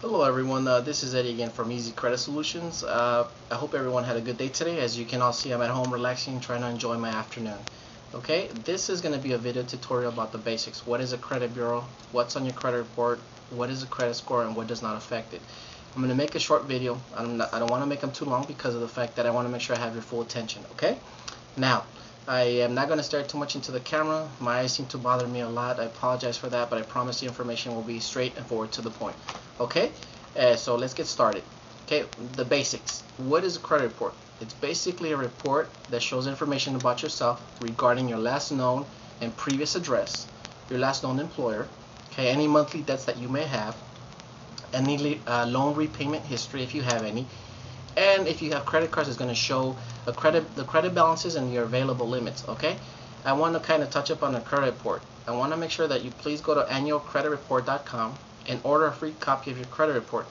Hello everyone, this is Eddie again from Easy Credit Solutions. I hope everyone had a good day today. As you can all see, I'm at home relaxing, trying to enjoy my afternoon. Okay, this is going to be a video tutorial about the basics. What is a credit bureau? What's on your credit report? What is a credit score and what does not affect it? I'm going to make a short video. I don't want to make them too long because of the fact that I want to make sure I have your full attention. Okay, now I am not going to stare too much into the camera. My eyes seem to bother me a lot. I apologize for that, but I promise the information will be straight and forward to the point. Okay, so let's get started. Okay, the basics. What is a credit report? It's basically a report that shows information about yourself regarding your last known and previous address, your last known employer, okay, any monthly debts that you may have, any loan repayment history if you have any, and if you have credit cards, it's going to show the credit balances and your available limits. Okay, I want to kind of touch up on the credit report. I want to make sure that you please go to annualcreditreport.com and order a free copy of your credit report.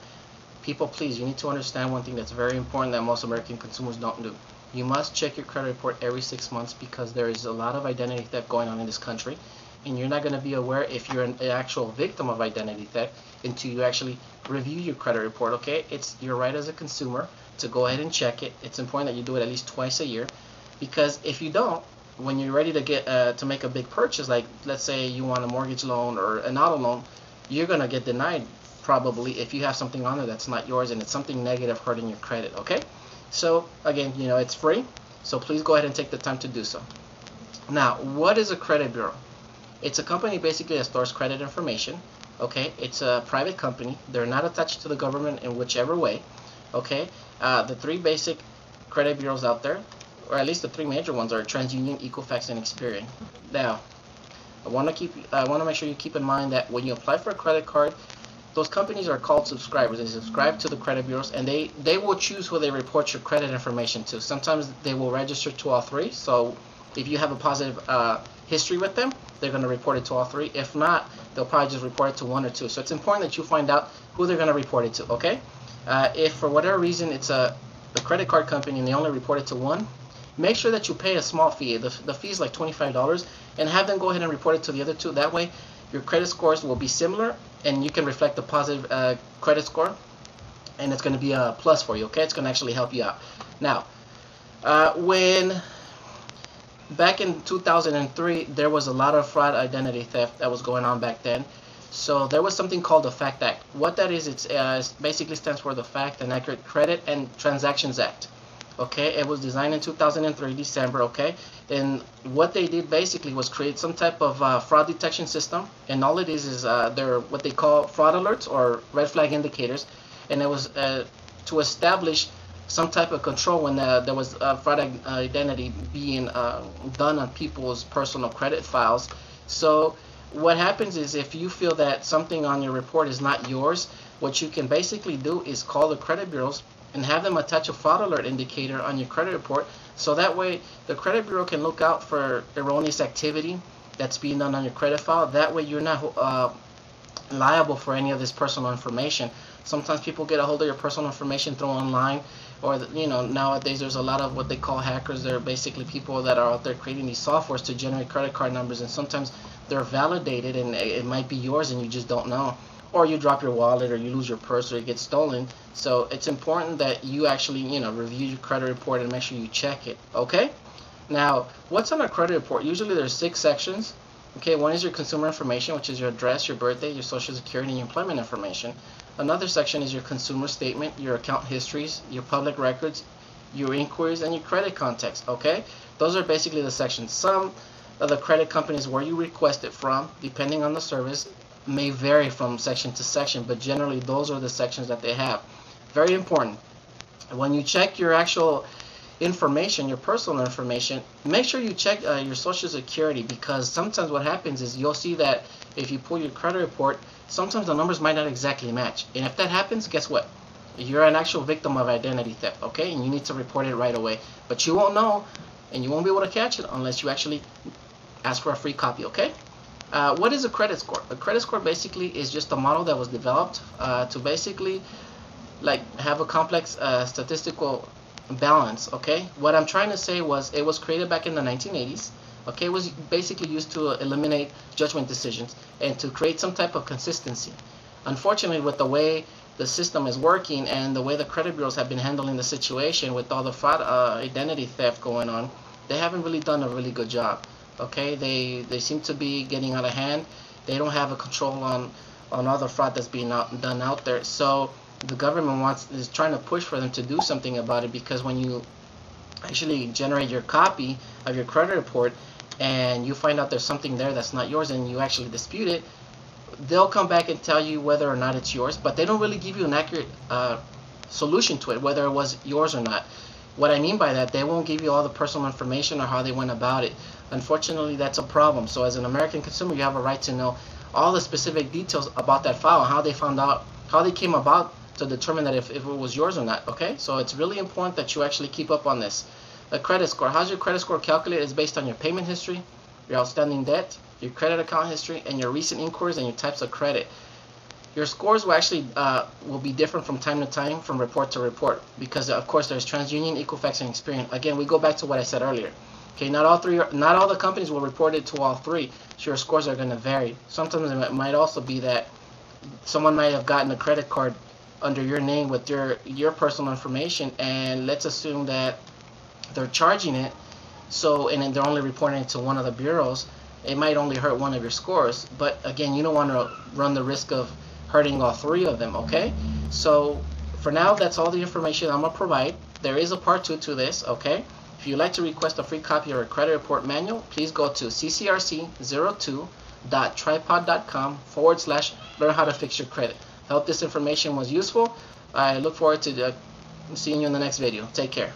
People, please, you need to understand one thing that's very important that most American consumers don't do. You must check your credit report every 6 months because there is a lot of identity theft going on in this country, and you're not going to be aware if you're an actual victim of identity theft until you actually review your credit report. Okay, it's your right as a consumer to go ahead and check it. It's important that you do it at least twice a year, because if you don't, when you're ready to get to make a big purchase, like let's say you want a mortgage loan or an auto loan, you're gonna get denied probably if you have something on there that's not yours and it's something negative hurting your credit. Okay, so again, it's free, so please go ahead and take the time to do so. Now, what is a credit bureau? It's a company basically that stores credit information. Okay, it's a private company. They're not attached to the government in whichever way. Okay, the three basic credit bureaus out there, or at least the three major ones, are TransUnion, Equifax, and Experian. Now, I want to make sure you keep in mind that when you apply for a credit card, those companies are called subscribers. They subscribe to the credit bureaus, and they will choose who they report your credit information to. Sometimes they will register to all three. So if you have a positive history with them, they're going to report it to all three. If not, they'll probably just report it to one or two. So it's important that you find out who they're going to report it to. Okay? If for whatever reason it's a credit card company and they only report it to one, make sure that you pay a small fee. The fee is like $25, and have them go ahead and report it to the other two. That way, your credit scores will be similar, and you can reflect a positive credit score, and it's going to be a plus for you. Okay, it's going to actually help you out. Now, when back in 2003, there was a lot of fraud identity theft that was going on back then. So there was something called the FACT Act. What that is, it's basically stands for the Fact and Accurate Credit and Transactions Act. Okay, it was designed in 2003 December. Okay, and what they did basically was create some type of fraud detection system, and all it is they're what they call fraud alerts or red flag indicators, and it was to establish some type of control when there was fraud identity being done on people's personal credit files. So what happens is, if you feel that something on your report is not yours, what you can basically do is call the credit bureaus and have them attach a fraud alert indicator on your credit report, so that way the credit bureau can look out for erroneous activity that's being done on your credit file. That way you're not liable for any of this personal information. Sometimes people get a hold of your personal information through online, or nowadays there's a lot of what they call hackers. They're basically people that are out there creating these softwares to generate credit card numbers, and sometimes they're validated and it might be yours and you just don't know, or you drop your wallet, or you lose your purse, or it gets stolen. So it's important that you actually review your credit report and make sure you check it. Okay, now what's on a credit report? Usually there's 6 sections. Okay, one is your consumer information, which is your address, your birthday, your social security, and your employment information. Another section is your consumer statement, your account histories, your public records, your inquiries, and your credit context. Okay, those are basically the sections. Some of the credit companies where you request it from, depending on the service, may vary from section to section, but generally those are the sections that they have. Very important. When you check your actual information, your personal information, make sure you check your social security, because sometimes what happens is you'll see that if you pull your credit report, sometimes the numbers might not exactly match. And if that happens, guess what? You're an actual victim of identity theft, okay? And you need to report it right away. But you won't know, and you won't be able to catch it unless you actually ask for a free copy, okay? What is a credit score? A credit score basically is just a model that was developed to basically have a complex statistical balance. Okay, what I'm trying to say was it was created back in the 1980s. Okay, it was basically used to eliminate judgment decisions and to create some type of consistency. Unfortunately, with the way the system is working and the way the credit bureaus have been handling the situation with all the fraud, identity theft going on, they haven't really done a really good job. Okay, they seem to be getting out of hand. They don't have a control on all the fraud that's being done out there. So the government is trying to push for them to do something about it, because when you actually generate your copy of your credit report and you find out there's something there that's not yours and you actually dispute it, they'll come back and tell you whether or not it's yours, but they don't really give you an accurate solution to it, whether it was yours or not. What I mean by that, they won't give you all the personal information or how they went about it. Unfortunately, that's a problem. So as an American consumer, you have a right to know all the specific details about that file and how they found out, how they came about to determine that if it was yours or not. Okay, so it's really important that you actually keep up on this. The credit score. How's your credit score calculated? Is based on your payment history, your outstanding debt, your credit account history, and your recent inquiries and your types of credit. Your scores will actually will be different from time to time, from report to report, because of course there's TransUnion, Equifax, and Experian. Again, we go back to what I said earlier. Okay, not all the companies will report it to all three, so your scores are going to vary. Sometimes it might also be that someone might have gotten a credit card under your name with your personal information, and let's assume that they're charging it, and then they're only reporting it to one of the bureaus. It might only hurt one of your scores, but again, you don't want to run the risk of hurting all three of them. Okay, so for now, that's all the information I'm gonna provide. There is a part 2 to this. Okay, if you'd like to request a free copy of our credit report manual, please go to ccrc02.tripod.com/learn how to fix your credit. I hope this information was useful. I look forward to seeing you in the next video. Take care.